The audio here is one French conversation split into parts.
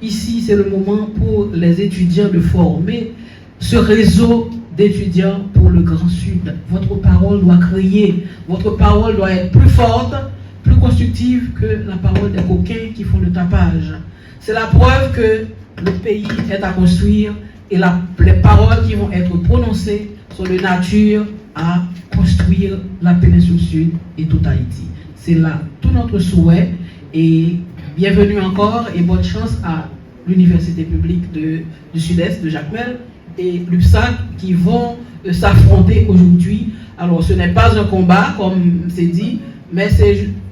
Ici, c'est le moment pour les étudiants de former ce réseau d'étudiants pour le Grand Sud. Votre parole doit crier, votre parole doit être plus forte, plus constructive que la parole des coquins qui font le tapage. C'est la preuve que le pays est à construire et les paroles qui vont être prononcées sont de nature à construire la péninsule sud et tout Haïti. C'est là tout notre souhait et bienvenue encore et bonne chance à l'Université publique du Sud-Est de Jacmel et l'UPSAC qui vont s'affronter aujourd'hui. Alors ce n'est pas un combat comme c'est dit, mais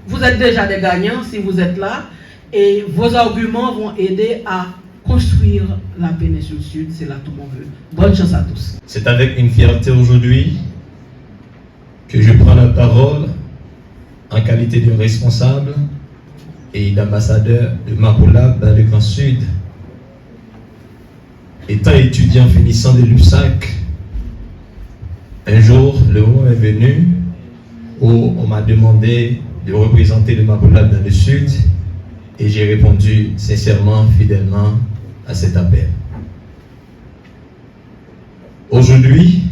vous êtes déjà des gagnants si vous êtes là et vos arguments vont aider à construire la péninsule sud, c'est là tout mon vœu. Bonne chance à tous. C'est avec une fierté aujourd'hui que je prends la parole en qualité de responsable et d'ambassadeur de Mapolab dans le Grand Sud. Étant étudiant finissant de l'UPSAC, un jour, le moment est venu où on m'a demandé de représenter le Mapolab dans le Sud et j'ai répondu sincèrement, fidèlement à cet appel. Aujourd'hui,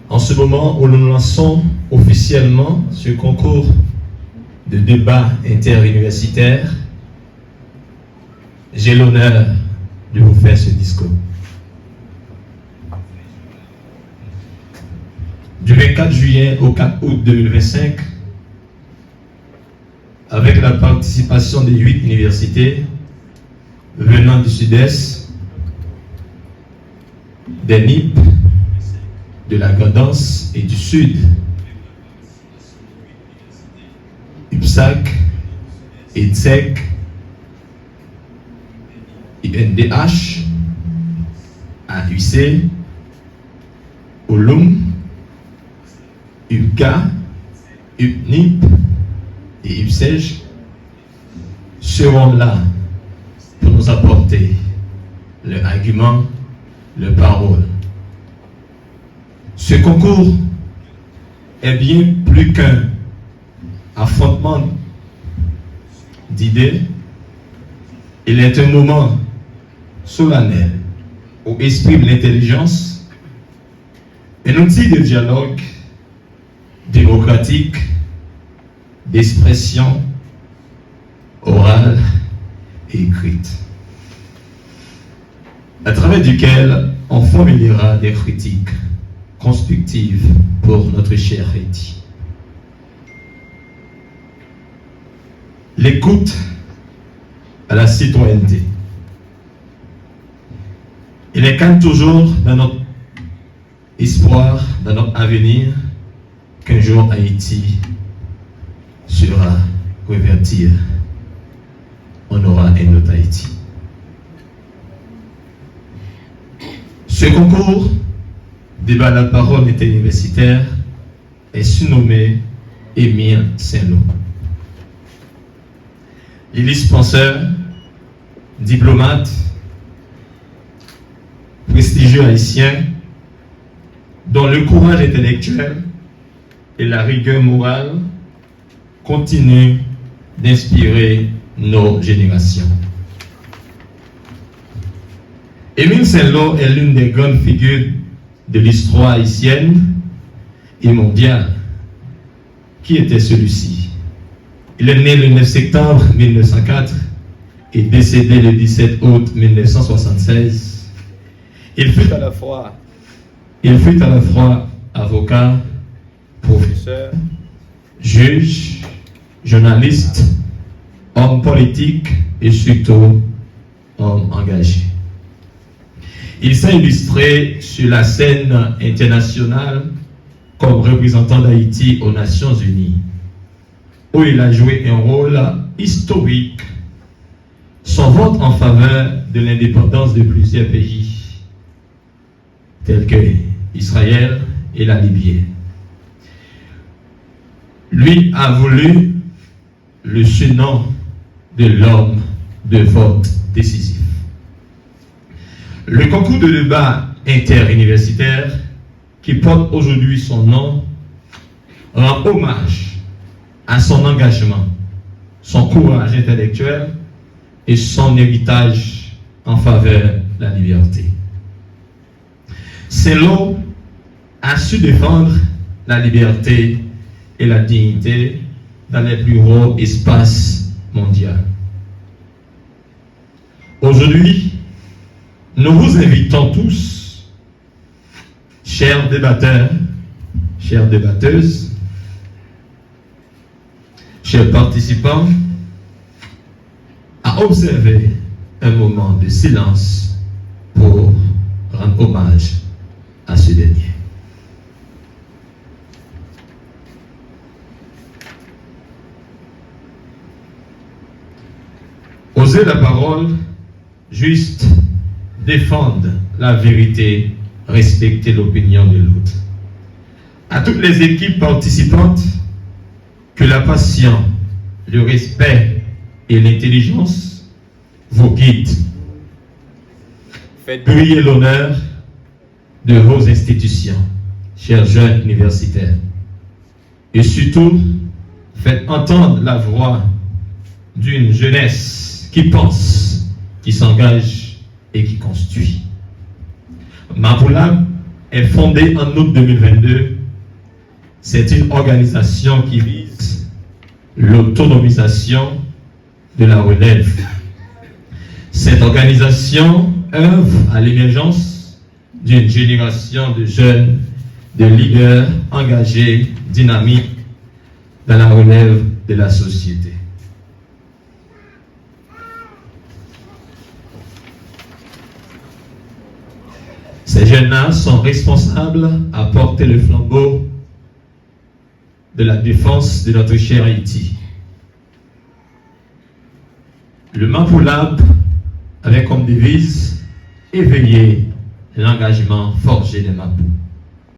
en ce moment où nous lançons officiellement ce concours de débat interuniversitaire, j'ai l'honneur de vous faire ce discours. Du 24 juillet au 4 août 2025, avec la participation des 8 universités venant du Sud-Est, des NIP, de la Grandance et du Sud, UPSAC, ETSEC, INDH, AUC, OLUM, UPCA, UPNIP et UPSEJ seront là pour nous apporter le argument, le parole. Ce concours est bien plus qu'un affrontement d'idées. Il est un moment solennel où exprime l'intelligence, un outil de dialogue démocratique, d'expression orale et écrite, à travers duquel on formulera des critiques constructives pour notre cher Haïti. L'écoute à la citoyenneté. Il incarne toujours dans notre espoir, dans notre avenir, qu'un jour Haïti sera revertir. On aura un autre Haïti. Ce concours, débat la parole interuniversitaire, est surnommé Émile Saint-Lô. Illustre penseur, diplomate, prestigieux haïtien, dont le courage intellectuel et la rigueur morale continuent d'inspirer nos générations. Émile Saint-Lô est l'une des grandes figures de l'histoire haïtienne et mondiale. Qui était celui-ci? Il est né le 9 septembre 1904 et décédé le 17 août 1976. Il fut à la fois avocat, professeur, juge, journaliste, homme politique et surtout homme engagé. Il s'est illustré sur la scène internationale comme représentant d'Haïti aux Nations Unies, où il a joué un rôle historique. Son vote en faveur de l'indépendance de plusieurs pays, tels que Israël et la Libye, lui a voulu le surnom de l'homme de vote décisif. Le concours de débat interuniversitaire qui porte aujourd'hui son nom rend hommage à son engagement, son courage intellectuel et son héritage en faveur de la liberté. Saint-Lô a su défendre la liberté et la dignité dans les plus hauts espaces mondiaux. Aujourd'hui, nous vous invitons tous, chers débatteurs, chères débatteuses, chers participants, à observer un moment de silence pour rendre hommage à ce dernier. Oser la parole, juste défendre la vérité, respecter l'opinion de l'autre. À toutes les équipes participantes, que la passion, le respect et l'intelligence vous guident. Faites briller l'honneur de vos institutions, chers jeunes universitaires. Et surtout, faites entendre la voix d'une jeunesse qui pense, qui s'engage et qui construit. Mapulab est fondée en août 2022. C'est une organisation qui vise l'autonomisation de la relève. Cette organisation œuvre à l'émergence d'une génération de jeunes, de leaders engagés, dynamiques dans la relève de la société. Ces jeunes-là sont responsables à porter le flambeau de la défense de notre cher Haïti. Le Mapulab avait comme devise éveiller l'engagement forgé des Mapou.